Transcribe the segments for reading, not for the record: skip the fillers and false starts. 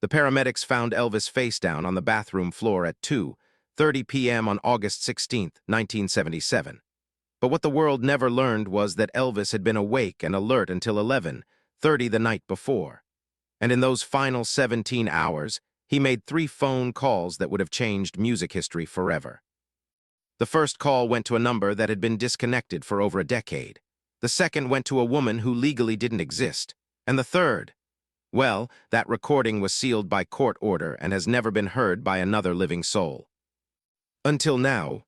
The paramedics found Elvis face down on the bathroom floor at 2:30 p.m. on August 16, 1977. But what the world never learned was that Elvis had been awake and alert until 11:30 the night before. And in those final 17 hours, he made 3 phone calls that would have changed music history forever. The first call went to a number that had been disconnected for over a decade. The second went to a woman who legally didn't exist. And the third, well, that recording was sealed by court order and has never been heard by another living soul. Until now.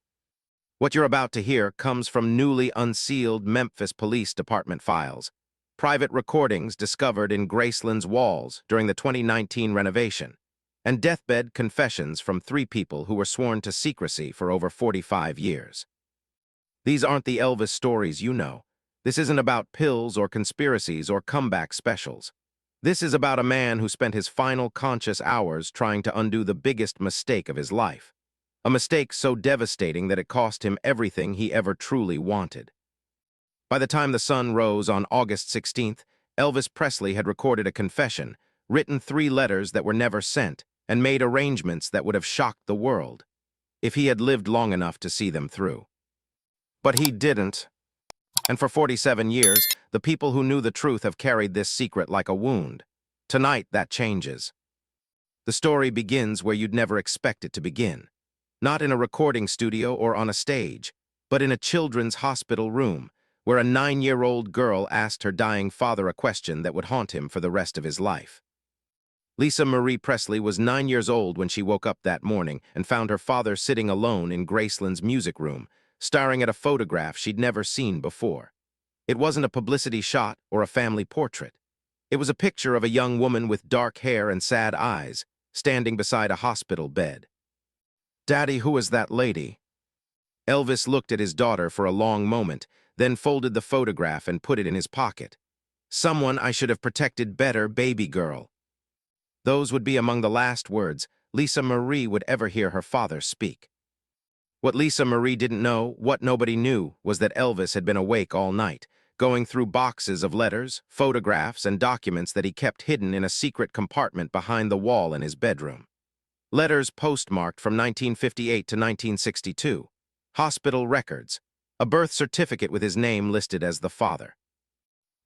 What you're about to hear comes from newly unsealed Memphis Police Department files, private recordings discovered in Graceland's walls during the 2019 renovation, and deathbed confessions from 3 people who were sworn to secrecy for over 45 years. These aren't the Elvis stories you know. This isn't about pills or conspiracies or comeback specials. This is about a man who spent his final conscious hours trying to undo the biggest mistake of his life. A mistake so devastating that it cost him everything he ever truly wanted. By the time the sun rose on August 16th, Elvis Presley had recorded a confession, written 3 letters that were never sent, and made arrangements that would have shocked the world, if he had lived long enough to see them through. But he didn't. And for 47 years, the people who knew the truth have carried this secret like a wound. Tonight, that changes. The story begins where you'd never expect it to begin. Not in a recording studio or on a stage, but in a children's hospital room, where a 9-year-old girl asked her dying father a question that would haunt him for the rest of his life. Lisa Marie Presley was 9 years old when she woke up that morning and found her father sitting alone in Graceland's music room, staring at a photograph she'd never seen before. It wasn't a publicity shot or a family portrait. It was a picture of a young woman with dark hair and sad eyes, standing beside a hospital bed. "Daddy, who is that lady?" Elvis looked at his daughter for a long moment, then folded the photograph and put it in his pocket. "Someone I should have protected better, baby girl." Those would be among the last words Lisa Marie would ever hear her father speak. What Lisa Marie didn't know, what nobody knew, was that Elvis had been awake all night, going through boxes of letters, photographs, and documents that he kept hidden in a secret compartment behind the wall in his bedroom. Letters postmarked from 1958 to 1962, hospital records, a birth certificate with his name listed as the father,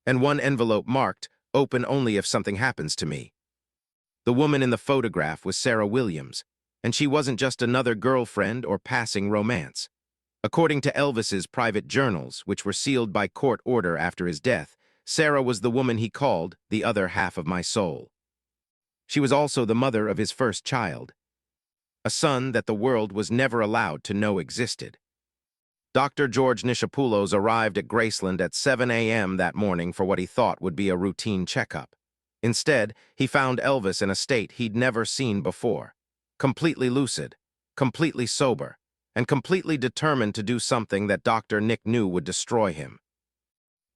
and one envelope marked, "Open only if something happens to me." The woman in the photograph was Sarah Williams, and she wasn't just another girlfriend or passing romance. According to Elvis's private journals, which were sealed by court order after his death, Sarah was the woman he called the other half of my soul. She was also the mother of his first child, a son that the world was never allowed to know existed. Dr. George Nishapoulos arrived at Graceland at 7 a.m. that morning for what he thought would be a routine checkup. Instead, he found Elvis in a state he'd never seen before, completely lucid, completely sober, and completely determined to do something that Dr. Nick knew would destroy him.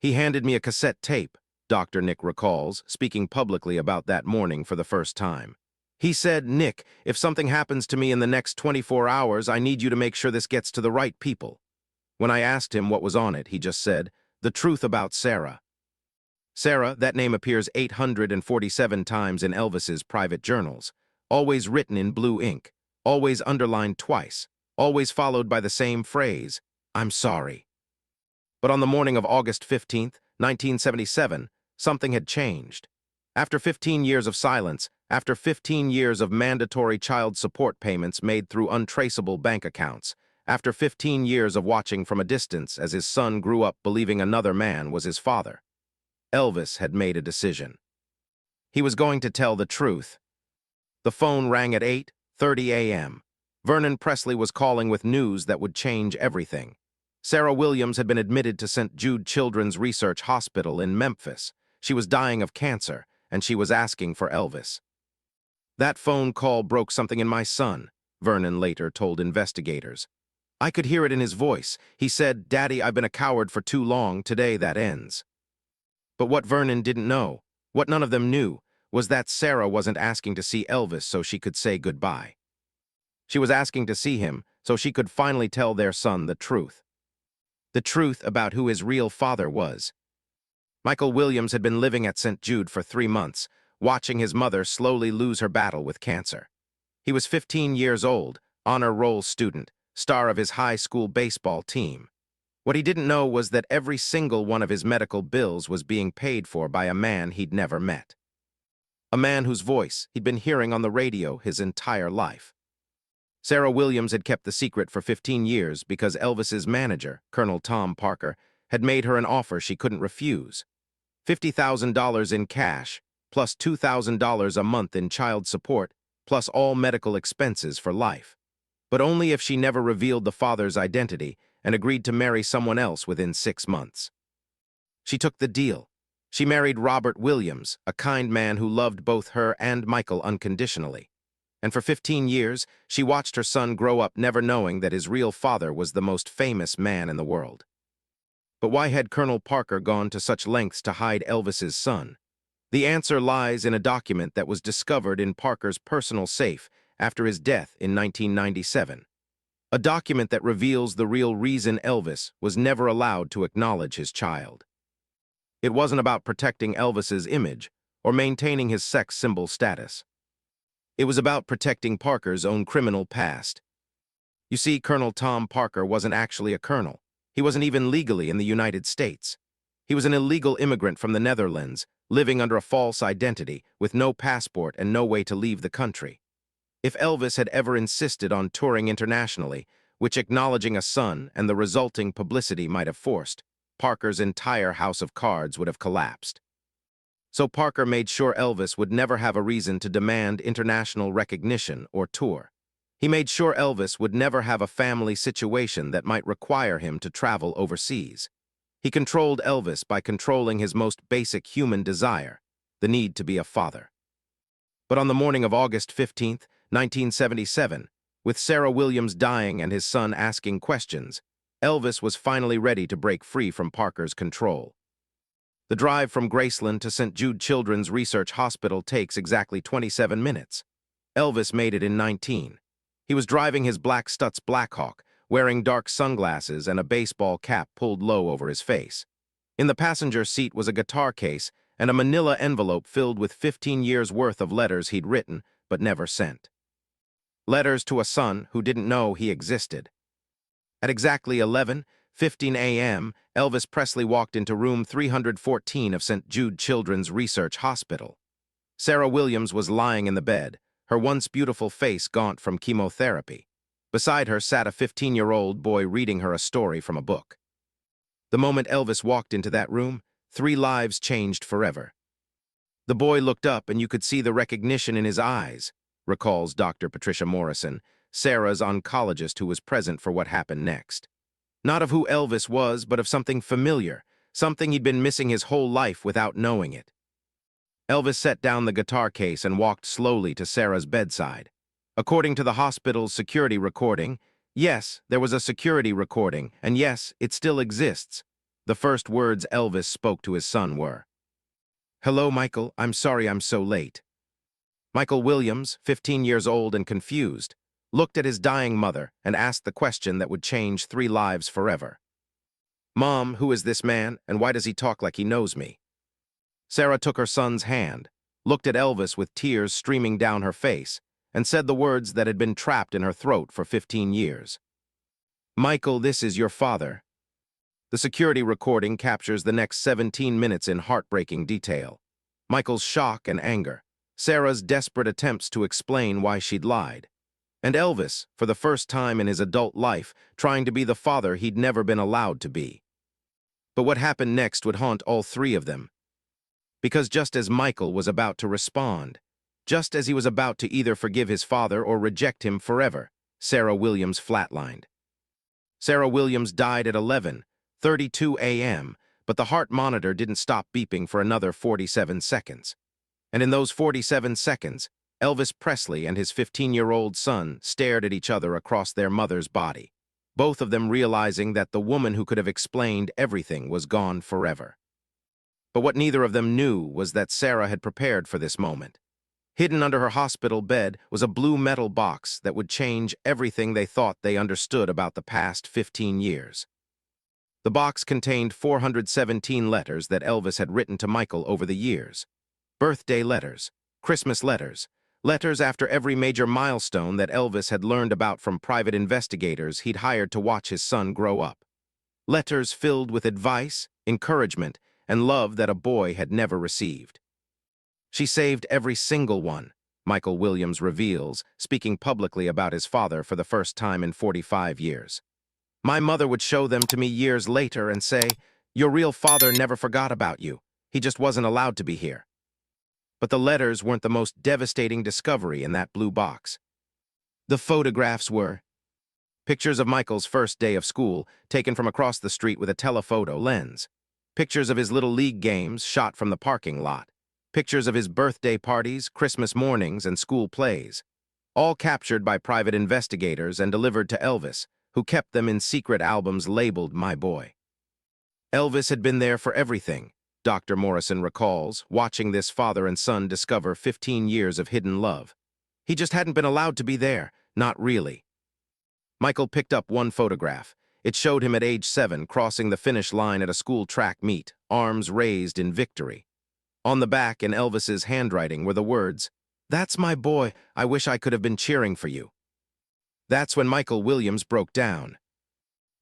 "He handed me a cassette tape," Dr. Nick recalls, speaking publicly about that morning for the first time. "He said, 'Nick, if something happens to me in the next 24 hours, I need you to make sure this gets to the right people.' When I asked him what was on it, he just said, 'The truth about Sarah.'" Sarah, that name appears 847 times in Elvis's private journals, always written in blue ink, always underlined twice, always followed by the same phrase, "I'm sorry." But on the morning of August 15th, 1977, something had changed. After 15 years of silence, after 15 years of mandatory child support payments made through untraceable bank accounts, after 15 years of watching from a distance as his son grew up believing another man was his father, Elvis had made a decision. He was going to tell the truth. The phone rang at 8:30 a.m. Vernon Presley was calling with news that would change everything. Sarah Williams had been admitted to St. Jude Children's Research Hospital in Memphis. She was dying of cancer, and she was asking for Elvis. "That phone call broke something in my son," Vernon later told investigators. "I could hear it in his voice. He said, 'Daddy, I've been a coward for too long. Today that ends.'" But what Vernon didn't know, what none of them knew, was that Sarah wasn't asking to see Elvis so she could say goodbye. She was asking to see him so she could finally tell their son the truth. The truth about who his real father was. Michael Williams had been living at St. Jude for 3 months, watching his mother slowly lose her battle with cancer. He was 15 years old, honor roll student, star of his high school baseball team. What he didn't know was that every single one of his medical bills was being paid for by a man he'd never met. A man whose voice he'd been hearing on the radio his entire life. Sarah Williams had kept the secret for 15 years because Elvis's manager, Colonel Tom Parker, had made her an offer she couldn't refuse. $50,000 in cash, plus $2,000 a month in child support, plus all medical expenses for life. But only if she never revealed the father's identity and agreed to marry someone else within 6 months. She took the deal. She married Robert Williams, a kind man who loved both her and Michael unconditionally. And for 15 years, she watched her son grow up never knowing that his real father was the most famous man in the world. But why had Colonel Parker gone to such lengths to hide Elvis's son? The answer lies in a document that was discovered in Parker's personal safe after his death in 1997. A document that reveals the real reason Elvis was never allowed to acknowledge his child. It wasn't about protecting Elvis's image or maintaining his sex symbol status. It was about protecting Parker's own criminal past. You see, Colonel Tom Parker wasn't actually a colonel. He wasn't even legally in the United States. He was an illegal immigrant from the Netherlands, living under a false identity, with no passport and no way to leave the country. If Elvis had ever insisted on touring internationally, which acknowledging a son and the resulting publicity might have forced, Parker's entire house of cards would have collapsed. So Parker made sure Elvis would never have a reason to demand international recognition or tour. He made sure Elvis would never have a family situation that might require him to travel overseas. He controlled Elvis by controlling his most basic human desire, the need to be a father. But on the morning of August 15, 1977, with Sarah Williams dying and his son asking questions, Elvis was finally ready to break free from Parker's control. The drive from Graceland to St. Jude Children's Research Hospital takes exactly 27 minutes. Elvis made it in 19. He was driving his black Stutz Blackhawk, wearing dark sunglasses and a baseball cap pulled low over his face. In the passenger seat was a guitar case and a manila envelope filled with 15 years' worth of letters he'd written but never sent. Letters to a son who didn't know he existed. At exactly 11:15 a.m., Elvis Presley walked into room 314 of St. Jude Children's Research Hospital. Sarah Williams was lying in the bed, her once beautiful face gaunt from chemotherapy. Beside her sat a 15-year-old boy reading her a story from a book. The moment Elvis walked into that room, 3 lives changed forever. The boy looked up and you could see the recognition in his eyes, recalls Dr. Patricia Morrison, Sarah's oncologist who was present for what happened next. Not of who Elvis was, but of something familiar, something he'd been missing his whole life without knowing it. Elvis set down the guitar case and walked slowly to Sarah's bedside. According to the hospital's security recording, yes, there was a security recording, and yes, it still exists. The first words Elvis spoke to his son were, "Hello, Michael, I'm sorry I'm so late." Michael Williams, 15 years old and confused, looked at his dying mother and asked the question that would change 3 lives forever. "Mom, who is this man, and why does he talk like he knows me?" Sarah took her son's hand, looked at Elvis with tears streaming down her face, and said the words that had been trapped in her throat for 15 years. "Michael, this is your father." The security recording captures the next 17 minutes in heartbreaking detail. Michael's shock and anger, Sarah's desperate attempts to explain why she'd lied, and Elvis, for the first time in his adult life, trying to be the father he'd never been allowed to be. But what happened next would haunt all 3 of them. Because just as Michael was about to respond, just as he was about to either forgive his father or reject him forever, Sarah Williams flatlined. Sarah Williams died at 11:32 a.m., but the heart monitor didn't stop beeping for another 47 seconds. And in those 47 seconds, Elvis Presley and his 15-year-old son stared at each other across their mother's body, both of them realizing that the woman who could have explained everything was gone forever. But what neither of them knew was that Sarah had prepared for this moment. Hidden under her hospital bed was a blue metal box that would change everything they thought they understood about the past 15 years. The box contained 417 letters that Elvis had written to Michael over the years. Birthday letters, Christmas letters, letters after every major milestone that Elvis had learned about from private investigators he'd hired to watch his son grow up. Letters filled with advice, encouragement, and love that a boy had never received. She saved every single one, Michael Williams reveals, speaking publicly about his father for the first time in 45 years. My mother would show them to me years later and say, "Your real father never forgot about you. He just wasn't allowed to be here." But the letters weren't the most devastating discovery in that blue box. The photographs were pictures of Michael's first day of school, taken from across the street with a telephoto lens. Pictures of his little league games shot from the parking lot. Pictures of his birthday parties, Christmas mornings, and school plays. All captured by private investigators and delivered to Elvis, who kept them in secret albums labeled My Boy. Elvis had been there for everything, Dr. Morrison recalls, watching this father and son discover 15 years of hidden love. He just hadn't been allowed to be there, not really. Michael picked up one photograph. It showed him at age 7 crossing the finish line at a school track meet, arms raised in victory. On the back, in Elvis's handwriting, were the words, "That's my boy, I wish I could have been cheering for you." That's when Michael Williams broke down.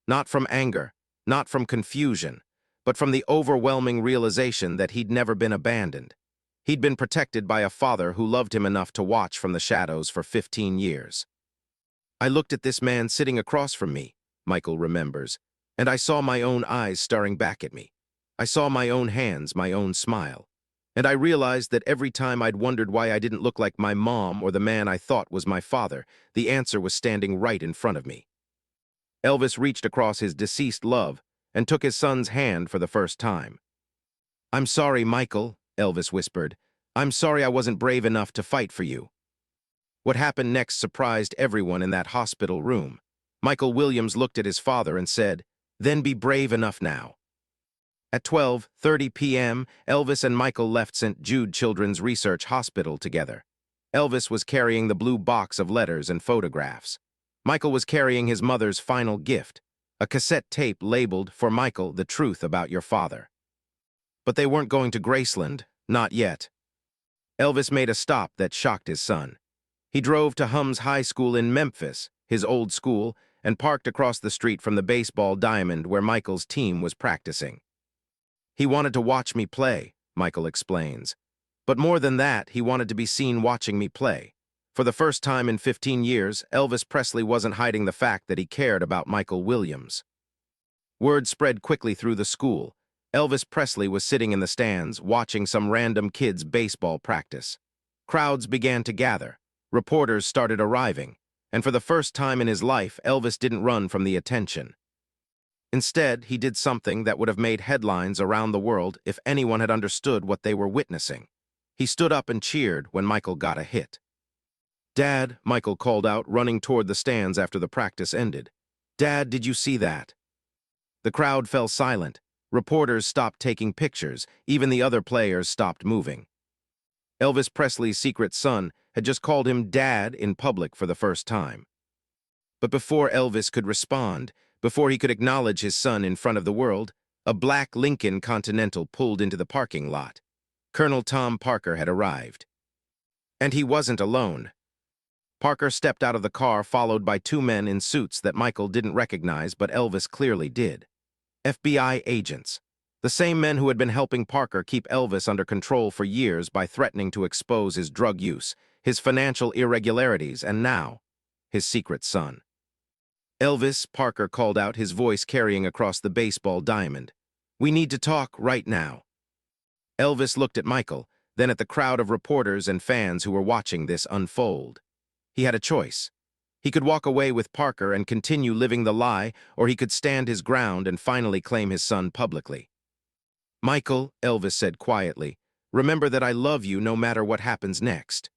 Not from anger, not from confusion, but from the overwhelming realization that he'd never been abandoned. He'd been protected by a father who loved him enough to watch from the shadows for 15 years. I looked at this man sitting across from me, Michael remembers, and I saw my own eyes staring back at me. I saw my own hands, my own smile. And I realized that every time I'd wondered why I didn't look like my mom or the man I thought was my father, the answer was standing right in front of me. Elvis reached across his deceased love and took his son's hand for the first time. "I'm sorry, Michael," Elvis whispered. "I'm sorry I wasn't brave enough to fight for you." What happened next surprised everyone in that hospital room. Michael Williams looked at his father and said, "Then be brave enough now." At 12:30 p.m., Elvis and Michael left St. Jude Children's Research Hospital together. Elvis was carrying the blue box of letters and photographs. Michael was carrying his mother's final gift, a cassette tape labeled, "For Michael, the truth about your father." But they weren't going to Graceland, not yet. Elvis made a stop that shocked his son. He drove to Hum's High School in Memphis, his old school, and parked across the street from the baseball diamond where Michael's team was practicing. "He wanted to watch me play," Michael explains. "But more than that, he wanted to be seen watching me play." For the first time in 15 years, Elvis Presley wasn't hiding the fact that he cared about Michael Williams. Word spread quickly through the school. Elvis Presley was sitting in the stands, watching some random kid's baseball practice. Crowds began to gather. Reporters started arriving. And for the first time in his life, Elvis didn't run from the attention. Instead, he did something that would have made headlines around the world if anyone had understood what they were witnessing. He stood up and cheered when Michael got a hit. "Dad," Michael called out, running toward the stands after the practice ended. "Dad, did you see that?" The crowd fell silent. Reporters stopped taking pictures. Even the other players stopped moving. Elvis Presley's secret son had just called him Dad in public for the first time. But before Elvis could respond, before he could acknowledge his son in front of the world, a black Lincoln Continental pulled into the parking lot. Colonel Tom Parker had arrived. And he wasn't alone. Parker stepped out of the car, followed by 2 men in suits that Michael didn't recognize, but Elvis clearly did. FBI agents. The same men who had been helping Parker keep Elvis under control for years by threatening to expose his drug use, his financial irregularities, and now, his secret son. "Elvis," Parker called out, his voice carrying across the baseball diamond. "We need to talk right now." Elvis looked at Michael, then at the crowd of reporters and fans who were watching this unfold. He had a choice. He could walk away with Parker and continue living the lie, or he could stand his ground and finally claim his son publicly. "Michael," Elvis said quietly, "remember that I love you no matter what happens next."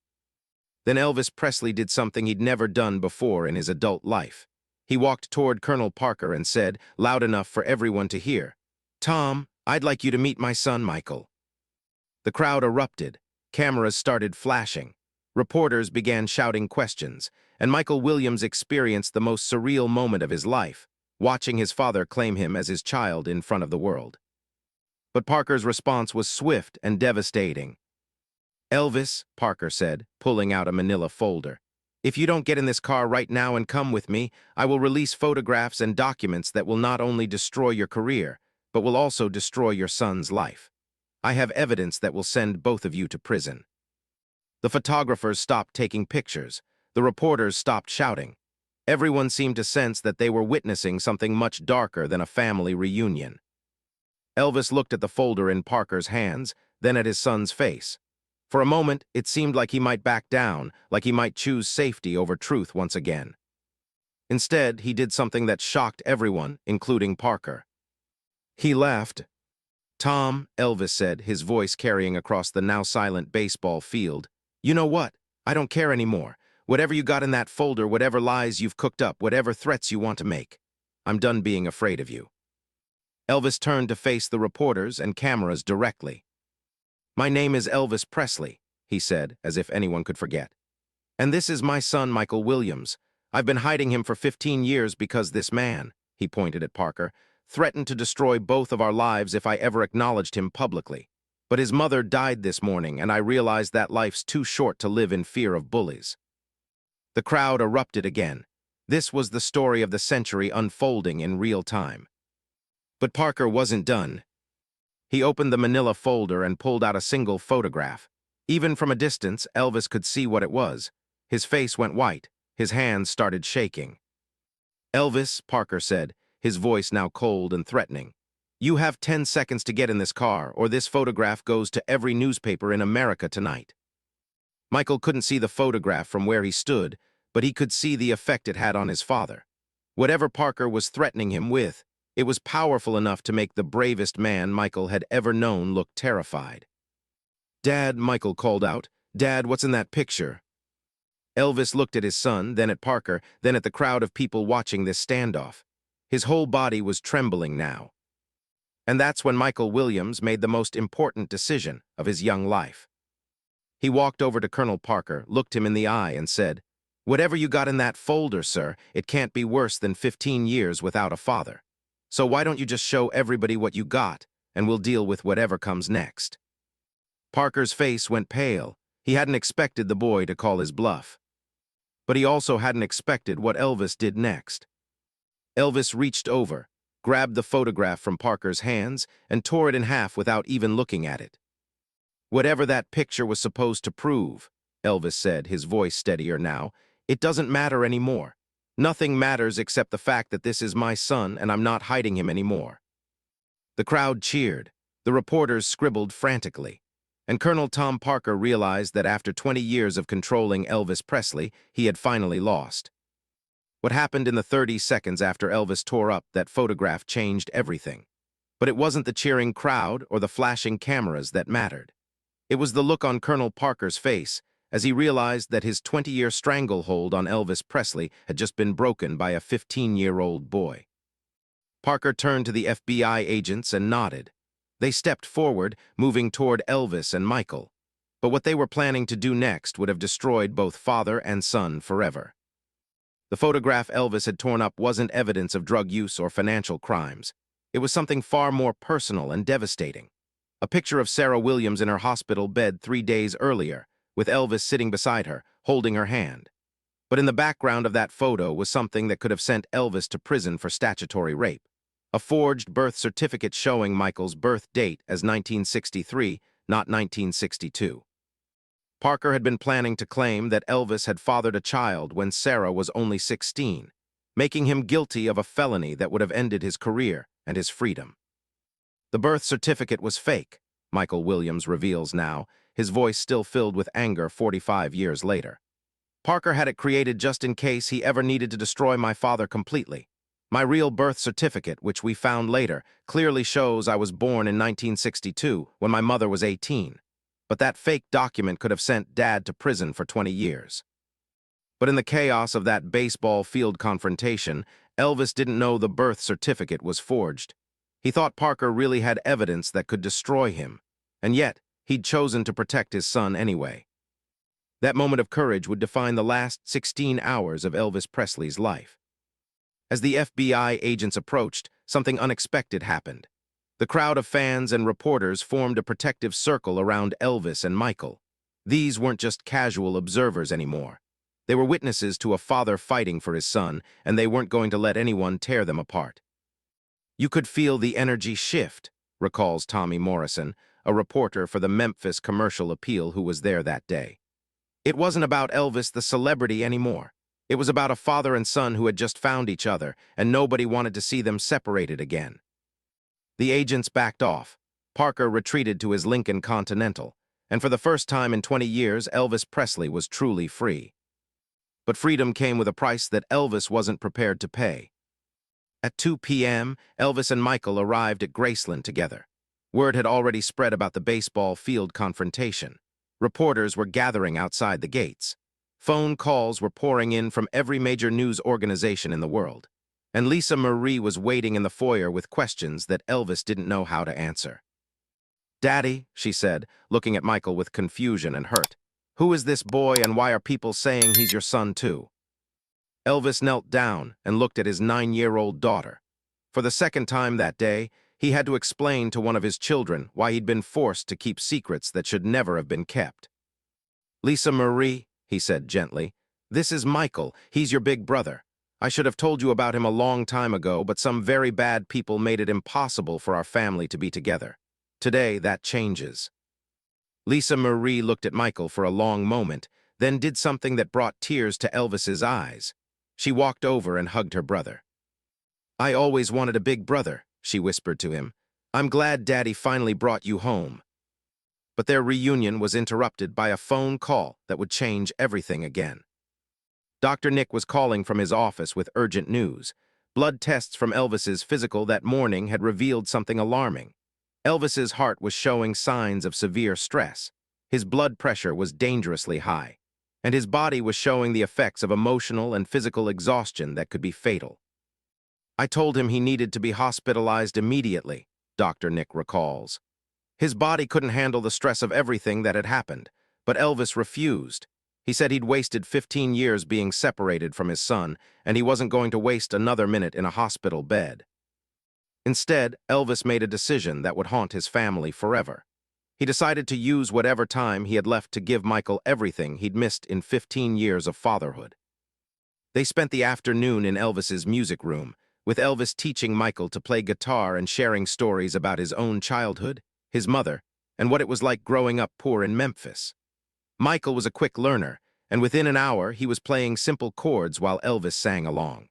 Then Elvis Presley did something he'd never done before in his adult life. He walked toward Colonel Parker and said, loud enough for everyone to hear, "Tom, I'd like you to meet my son, Michael." The crowd erupted. Cameras started flashing. Reporters began shouting questions, and Michael Williams experienced the most surreal moment of his life, watching his father claim him as his child in front of the world. But Parker's response was swift and devastating. Elvis, Parker said, pulling out a manila folder. If you don't get in this car right now and come with me, I will release photographs and documents that will not only destroy your career, but will also destroy your son's life. I have evidence that will send both of you to prison. The photographers stopped taking pictures. The reporters stopped shouting. Everyone seemed to sense that they were witnessing something much darker than a family reunion. Elvis looked at the folder in Parker's hands, then at his son's face. For a moment, it seemed like he might back down, like he might choose safety over truth once again. Instead, he did something that shocked everyone, including Parker. He laughed. "Tom," Elvis said, his voice carrying across the now-silent baseball field, "you know what? I don't care anymore. Whatever you got in that folder, whatever lies you've cooked up, whatever threats you want to make, I'm done being afraid of you." Elvis turned to face the reporters and cameras directly. "My name is Elvis Presley," he said, as if anyone could forget. "And this is my son, Michael Williams. I've been hiding him for 15 years because this man," he pointed at Parker, "threatened to destroy both of our lives if I ever acknowledged him publicly. But his mother died this morning, and I realized that life's too short to live in fear of bullies." The crowd erupted again. This was the story of the century unfolding in real time. But Parker wasn't done. He opened the manila folder and pulled out a single photograph. Even from a distance, Elvis could see what it was. His face went white. His hands started shaking. "Elvis," Parker said, his voice now cold and threatening, "you have 10 seconds to get in this car, or this photograph goes to every newspaper in America tonight." Michael couldn't see the photograph from where he stood, but he could see the effect it had on his father. Whatever Parker was threatening him with, it was powerful enough to make the bravest man Michael had ever known look terrified. "Dad," Michael called out, "Dad, what's in that picture?" Elvis looked at his son, then at Parker, then at the crowd of people watching this standoff. His whole body was trembling now. And that's when Michael Williams made the most important decision of his young life. He walked over to Colonel Parker, looked him in the eye, and said, "Whatever you got in that folder, sir, it can't be worse than 15 years without a father. So why don't you just show everybody what you got, and we'll deal with whatever comes next." Parker's face went pale. He hadn't expected the boy to call his bluff. But he also hadn't expected what Elvis did next. Elvis reached over, grabbed the photograph from Parker's hands, and tore it in half without even looking at it. "Whatever that picture was supposed to prove," Elvis said, his voice steadier now, "it doesn't matter anymore. Nothing matters except the fact that this is my son and I'm not hiding him anymore." The crowd cheered. The reporters scribbled frantically. And Colonel Tom Parker realized that after 20 years of controlling Elvis Presley, he had finally lost. What happened in the 30 seconds after Elvis tore up that photograph changed everything. But it wasn't the cheering crowd or the flashing cameras that mattered. It was the look on Colonel Parker's face as he realized that his 20-year stranglehold on Elvis Presley had just been broken by a 15-year-old boy. Parker turned to the FBI agents and nodded. They stepped forward, moving toward Elvis and Michael. But what they were planning to do next would have destroyed both father and son forever. The photograph Elvis had torn up wasn't evidence of drug use or financial crimes. It was something far more personal and devastating. A picture of Sarah Williams in her hospital bed 3 days earlier, with Elvis sitting beside her, holding her hand. But in the background of that photo was something that could have sent Elvis to prison for statutory rape. A forged birth certificate showing Michael's birth date as 1963, not 1962. Parker had been planning to claim that Elvis had fathered a child when Sarah was only 16, making him guilty of a felony that would have ended his career and his freedom. The birth certificate was fake, Michael Williams reveals now, his voice still filled with anger 45 years later. Parker had it created just in case he ever needed to destroy my father completely. My real birth certificate, which we found later, clearly shows I was born in 1962 when my mother was 18. But that fake document could have sent Dad to prison for 20 years. But in the chaos of that baseball field confrontation, Elvis didn't know the birth certificate was forged. He thought Parker really had evidence that could destroy him, and yet he'd chosen to protect his son anyway. That moment of courage would define the last 16 hours of Elvis Presley's life. As the FBI agents approached, something unexpected happened. The crowd of fans and reporters formed a protective circle around Elvis and Michael. These weren't just casual observers anymore. They were witnesses to a father fighting for his son, and they weren't going to let anyone tear them apart. You could feel the energy shift, recalls Tommy Morrison, a reporter for the Memphis Commercial Appeal who was there that day. It wasn't about Elvis the celebrity anymore. It was about a father and son who had just found each other, and nobody wanted to see them separated again. The agents backed off. Parker retreated to his Lincoln Continental, and for the first time in 20 years, Elvis Presley was truly free. But freedom came with a price that Elvis wasn't prepared to pay. At 2 p.m., Elvis and Michael arrived at Graceland together. Word had already spread about the baseball field confrontation. Reporters were gathering outside the gates. Phone calls were pouring in from every major news organization in the world. And Lisa Marie was waiting in the foyer with questions that Elvis didn't know how to answer. "Daddy," she said, looking at Michael with confusion and hurt. "Who is this boy and why are people saying he's your son too?" Elvis knelt down and looked at his 9-year-old daughter. For the second time that day, he had to explain to one of his children why he'd been forced to keep secrets that should never have been kept. "Lisa Marie," he said gently, "this is Michael. He's your big brother. I should have told you about him a long time ago, but some very bad people made it impossible for our family to be together. Today, that changes." Lisa Marie looked at Michael for a long moment, then did something that brought tears to Elvis's eyes. She walked over and hugged her brother. "I always wanted a big brother," she whispered to him. "I'm glad Daddy finally brought you home." But their reunion was interrupted by a phone call that would change everything again. Dr. Nick was calling from his office with urgent news. Blood tests from Elvis's physical that morning had revealed something alarming. Elvis's heart was showing signs of severe stress. His blood pressure was dangerously high, and his body was showing the effects of emotional and physical exhaustion that could be fatal. "I told him he needed to be hospitalized immediately," Dr. Nick recalls. His body couldn't handle the stress of everything that had happened, but Elvis refused. He said he'd wasted 15 years being separated from his son, and he wasn't going to waste another minute in a hospital bed. Instead, Elvis made a decision that would haunt his family forever. He decided to use whatever time he had left to give Michael everything he'd missed in 15 years of fatherhood. They spent the afternoon in Elvis's music room, with Elvis teaching Michael to play guitar and sharing stories about his own childhood, his mother, and what it was like growing up poor in Memphis. Michael was a quick learner, and within an hour he was playing simple chords while Elvis sang along.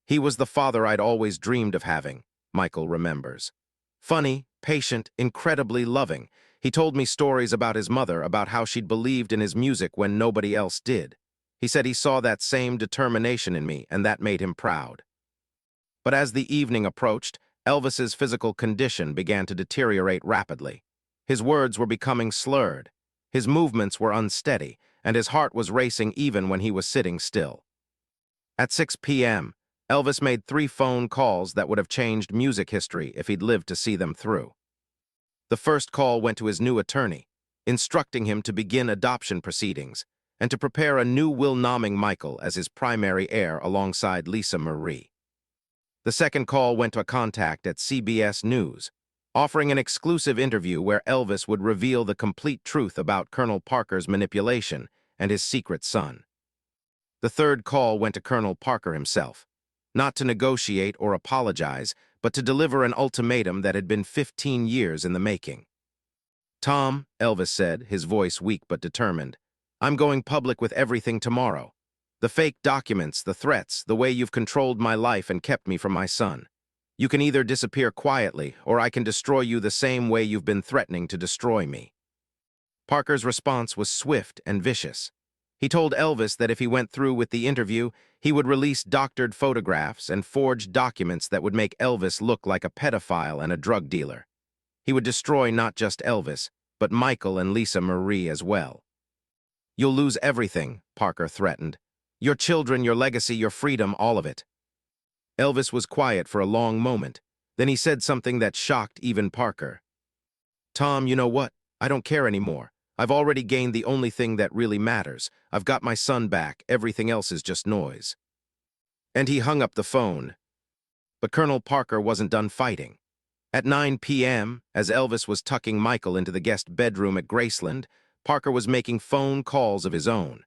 "He was the father I'd always dreamed of having," Michael remembers. "Funny, patient, incredibly loving. He told me stories about his mother, about how she'd believed in his music when nobody else did. He said he saw that same determination in me, and that made him proud." But as the evening approached, Elvis's physical condition began to deteriorate rapidly. His words were becoming slurred. His movements were unsteady, and his heart was racing even when he was sitting still. At 6 p.m., Elvis made 3 phone calls that would have changed music history if he'd lived to see them through. The first call went to his new attorney, instructing him to begin adoption proceedings and to prepare a new will nomming Michael as his primary heir alongside Lisa Marie. The second call went to a contact at CBS News, offering an exclusive interview where Elvis would reveal the complete truth about Colonel Parker's manipulation and his secret son. The third call went to Colonel Parker himself, not to negotiate or apologize, but to deliver an ultimatum that had been 15 years in the making. "Tom," Elvis said, his voice weak but determined, "I'm going public with everything tomorrow. The fake documents, the threats, the way you've controlled my life and kept me from my son. You can either disappear quietly, or I can destroy you the same way you've been threatening to destroy me." Parker's response was swift and vicious. He told Elvis that if he went through with the interview, he would release doctored photographs and forged documents that would make Elvis look like a pedophile and a drug dealer. He would destroy not just Elvis, but Michael and Lisa Marie as well. "You'll lose everything," Parker threatened. "Your children, your legacy, your freedom, all of it." Elvis was quiet for a long moment. Then he said something that shocked even Parker. "Tom, you know what? I don't care anymore. I've already gained the only thing that really matters. I've got my son back. Everything else is just noise." And he hung up the phone. But Colonel Parker wasn't done fighting. At 9 p.m., as Elvis was tucking Michael into the guest bedroom at Graceland, Parker was making phone calls of his own.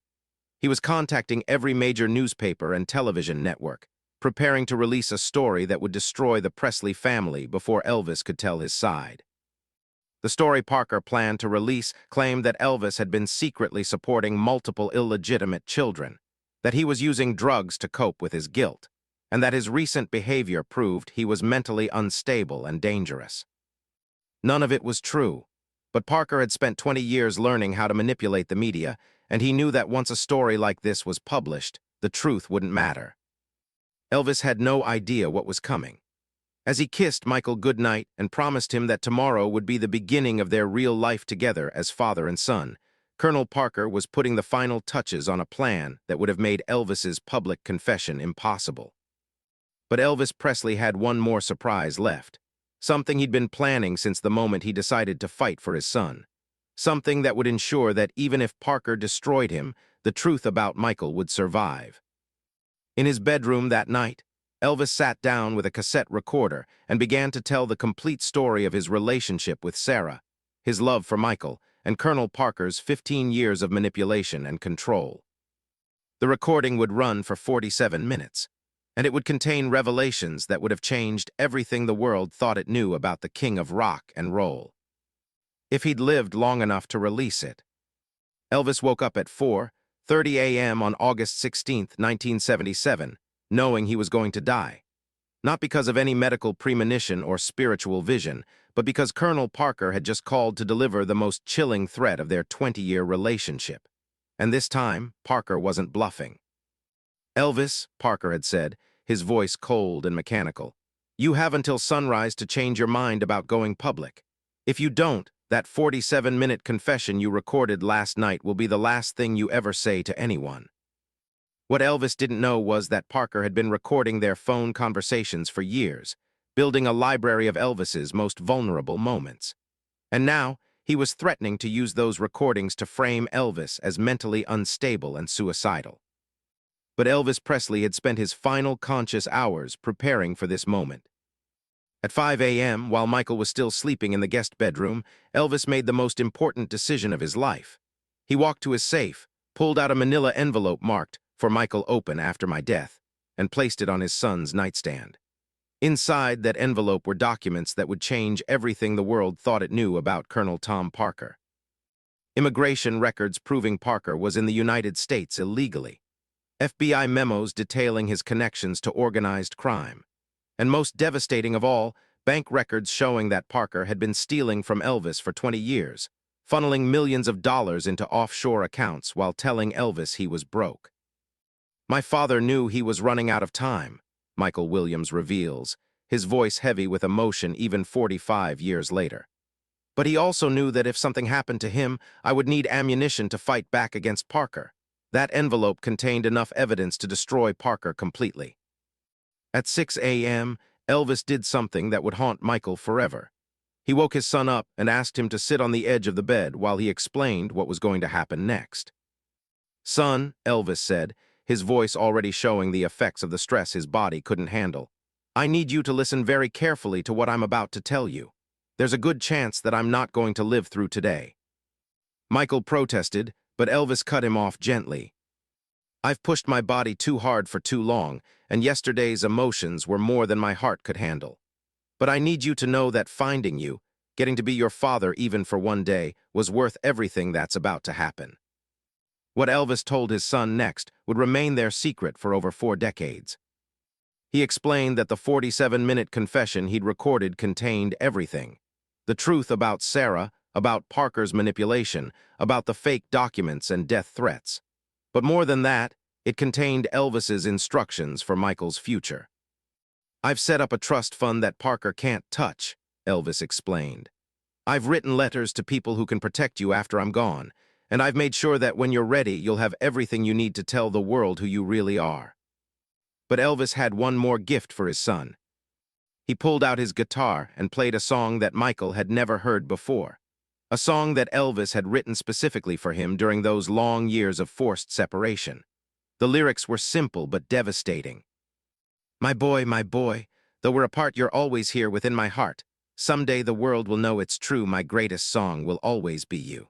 He was contacting every major newspaper and television network, preparing to release a story that would destroy the Presley family before Elvis could tell his side. The story Parker planned to release claimed that Elvis had been secretly supporting multiple illegitimate children, that he was using drugs to cope with his guilt, and that his recent behavior proved he was mentally unstable and dangerous. None of it was true, but Parker had spent 20 years learning how to manipulate the media, and he knew that once a story like this was published, the truth wouldn't matter. Elvis had no idea what was coming. As he kissed Michael goodnight and promised him that tomorrow would be the beginning of their real life together as father and son, Colonel Parker was putting the final touches on a plan that would have made Elvis's public confession impossible. But Elvis Presley had one more surprise left, something he'd been planning since the moment he decided to fight for his son, something that would ensure that even if Parker destroyed him, the truth about Michael would survive. In his bedroom that night, Elvis sat down with a cassette recorder and began to tell the complete story of his relationship with Sarah, his love for Michael, and Colonel Parker's 15 years of manipulation and control. The recording would run for 47 minutes, and it would contain revelations that would have changed everything the world thought it knew about the king of rock and roll, if he'd lived long enough to release it. Elvis woke up at 4:30 a.m. on August 16, 1977, knowing he was going to die. Not because of any medical premonition or spiritual vision, but because Colonel Parker had just called to deliver the most chilling threat of their 20-year relationship. And this time, Parker wasn't bluffing. "Elvis," Parker had said, his voice cold and mechanical, "you have until sunrise to change your mind about going public. If you don't, that 47-minute confession you recorded last night will be the last thing you ever say to anyone." What Elvis didn't know was that Parker had been recording their phone conversations for years, building a library of Elvis's most vulnerable moments. And now, he was threatening to use those recordings to frame Elvis as mentally unstable and suicidal. But Elvis Presley had spent his final conscious hours preparing for this moment. At 5 a.m., while Michael was still sleeping in the guest bedroom, Elvis made the most important decision of his life. He walked to his safe, pulled out a manila envelope marked, "For Michael, open after my death," and placed it on his son's nightstand. Inside that envelope were documents that would change everything the world thought it knew about Colonel Tom Parker. Immigration records proving Parker was in the United States illegally. FBI memos detailing his connections to organized crime. And most devastating of all, bank records showing that Parker had been stealing from Elvis for 20 years, funneling millions of dollars into offshore accounts while telling Elvis he was broke. "My father knew he was running out of time," Michael Williams reveals, his voice heavy with emotion even 45 years later. "But he also knew that if something happened to him, I would need ammunition to fight back against Parker." That envelope contained enough evidence to destroy Parker completely. At 6 a.m., Elvis did something that would haunt Michael forever. He woke his son up and asked him to sit on the edge of the bed while he explained what was going to happen next. "Son," Elvis said, his voice already showing the effects of the stress his body couldn't handle, "I need you to listen very carefully to what I'm about to tell you. There's a good chance that I'm not going to live through today." Michael protested, but Elvis cut him off gently. "I've pushed my body too hard for too long, and yesterday's emotions were more than my heart could handle. But I need you to know that finding you, getting to be your father even for one day, was worth everything that's about to happen." What Elvis told his son next would remain their secret for over 4 decades. He explained that the 47-minute confession he'd recorded contained everything. The truth about Sarah, about Parker's manipulation, about the fake documents and death threats. But more than that, it contained Elvis's instructions for Michael's future. "I've set up a trust fund that Parker can't touch," Elvis explained. "I've written letters to people who can protect you after I'm gone, and I've made sure that when you're ready, you'll have everything you need to tell the world who you really are." But Elvis had one more gift for his son. He pulled out his guitar and played a song that Michael had never heard before. A song that Elvis had written specifically for him during those long years of forced separation. The lyrics were simple but devastating. my boy, though we're apart, you're always here within my heart. Someday the world will know it's true, my greatest song will always be you."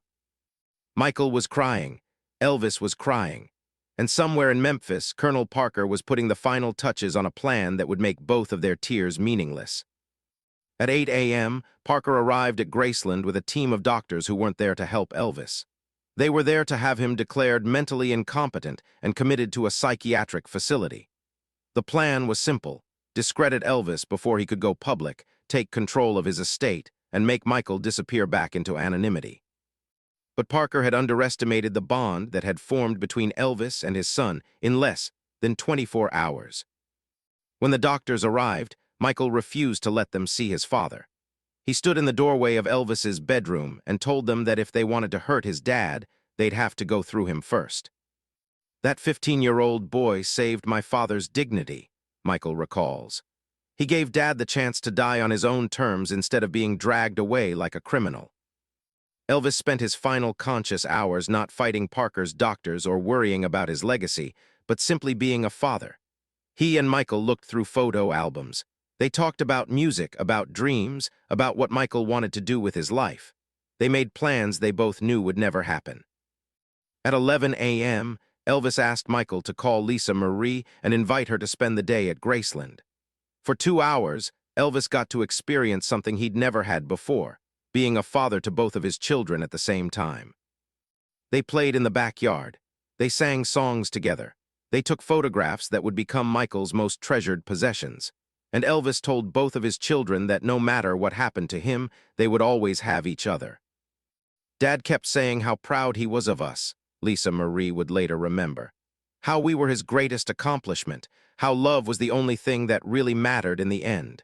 Michael was crying. Elvis was crying. And somewhere in Memphis, Colonel Parker was putting the final touches on a plan that would make both of their tears meaningless. At 8 a.m., Parker arrived at Graceland with a team of doctors who weren't there to help Elvis. They were there to have him declared mentally incompetent and committed to a psychiatric facility. The plan was simple: discredit Elvis before he could go public, take control of his estate, and make Michael disappear back into anonymity. But Parker had underestimated the bond that had formed between Elvis and his son in less than 24 hours. When the doctors arrived, Michael refused to let them see his father. He stood in the doorway of Elvis's bedroom and told them that if they wanted to hurt his dad, they'd have to go through him first. "That 15-year-old boy saved my father's dignity," Michael recalls. "He gave Dad the chance to die on his own terms instead of being dragged away like a criminal." Elvis spent his final conscious hours not fighting Parker's doctors or worrying about his legacy, but simply being a father. He and Michael looked through photo albums. They talked about music, about dreams, about what Michael wanted to do with his life. They made plans they both knew would never happen. At 11 a.m., Elvis asked Michael to call Lisa Marie and invite her to spend the day at Graceland. For 2 hours, Elvis got to experience something he'd never had before: being a father to both of his children at the same time. They played in the backyard. They sang songs together. They took photographs that would become Michael's most treasured possessions. And Elvis told both of his children that no matter what happened to him, they would always have each other. "Dad kept saying how proud he was of us," Lisa Marie would later remember. "How we were his greatest accomplishment, how love was the only thing that really mattered in the end."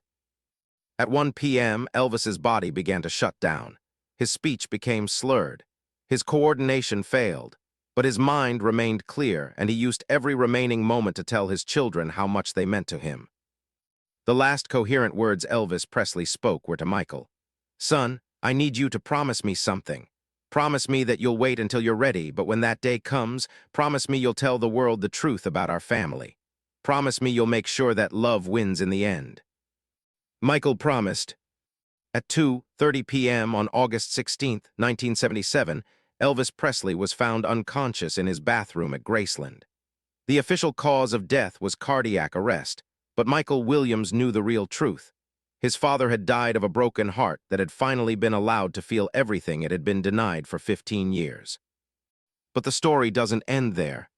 At 1 p.m., Elvis's body began to shut down. His speech became slurred. His coordination failed. But his mind remained clear, and he used every remaining moment to tell his children how much they meant to him. The last coherent words Elvis Presley spoke were to Michael. "Son, I need you to promise me something. Promise me that you'll wait until you're ready, but when that day comes, promise me you'll tell the world the truth about our family. Promise me you'll make sure that love wins in the end." Michael promised. At 2:30 p.m. on August 16, 1977, Elvis Presley was found unconscious in his bathroom at Graceland. The official cause of death was cardiac arrest, but Michael Williams knew the real truth. His father had died of a broken heart that had finally been allowed to feel everything it had been denied for 15 years. But the story doesn't end there.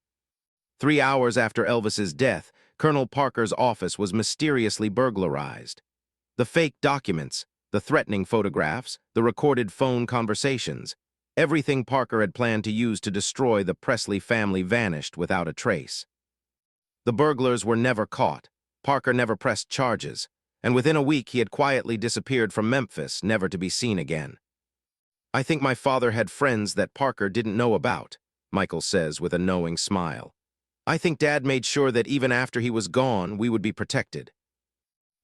3 hours after Elvis's death, Colonel Parker's office was mysteriously burglarized. The fake documents, the threatening photographs, the recorded phone conversations, everything Parker had planned to use to destroy the Presley family vanished without a trace. The burglars were never caught. Parker never pressed charges, and within a week he had quietly disappeared from Memphis, never to be seen again. "I think my father had friends that Parker didn't know about," Michael says with a knowing smile. "I think Dad made sure that even after he was gone, we would be protected."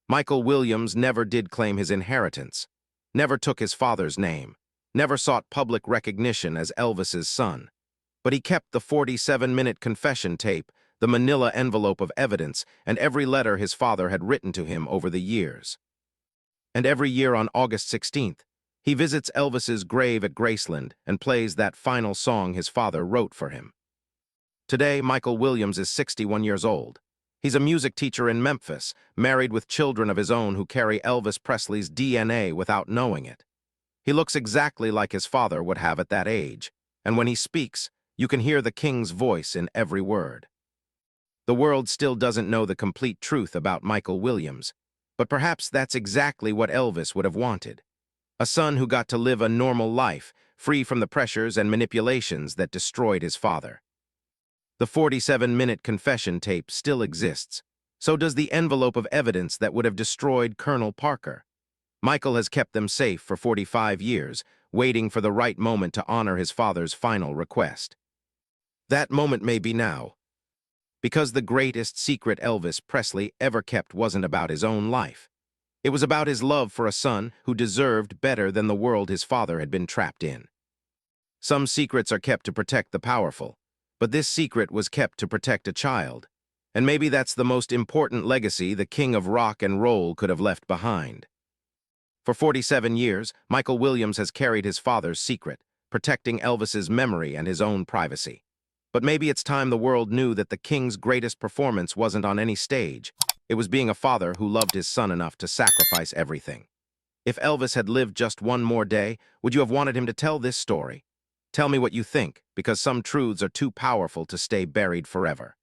Michael Williams never did claim his inheritance, never took his father's name, never sought public recognition as Elvis's son. But he kept the 47-minute confession tape, the manila envelope of evidence, and every letter his father had written to him over the years. And every year on August 16th, he visits Elvis's grave at Graceland and plays that final song his father wrote for him. Today, Michael Williams is 61 years old. He's a music teacher in Memphis, married with children of his own who carry Elvis Presley's DNA without knowing it. He looks exactly like his father would have at that age, and when he speaks, you can hear the king's voice in every word. The world still doesn't know the complete truth about Michael Williams, but perhaps that's exactly what Elvis would have wanted. A son who got to live a normal life, free from the pressures and manipulations that destroyed his father. The 47-minute confession tape still exists. So does the envelope of evidence that would have destroyed Colonel Parker. Michael has kept them safe for 45 years, waiting for the right moment to honor his father's final request. That moment may be now. Because the greatest secret Elvis Presley ever kept wasn't about his own life. It was about his love for a son who deserved better than the world his father had been trapped in. Some secrets are kept to protect the powerful, but this secret was kept to protect a child. And maybe that's the most important legacy the king of rock and roll could have left behind. For 47 years, Michael Williams has carried his father's secret, protecting Elvis's memory and his own privacy. But maybe it's time the world knew that the king's greatest performance wasn't on any stage. It was being a father who loved his son enough to sacrifice everything. If Elvis had lived just one more day, would you have wanted him to tell this story? Tell me what you think, because some truths are too powerful to stay buried forever.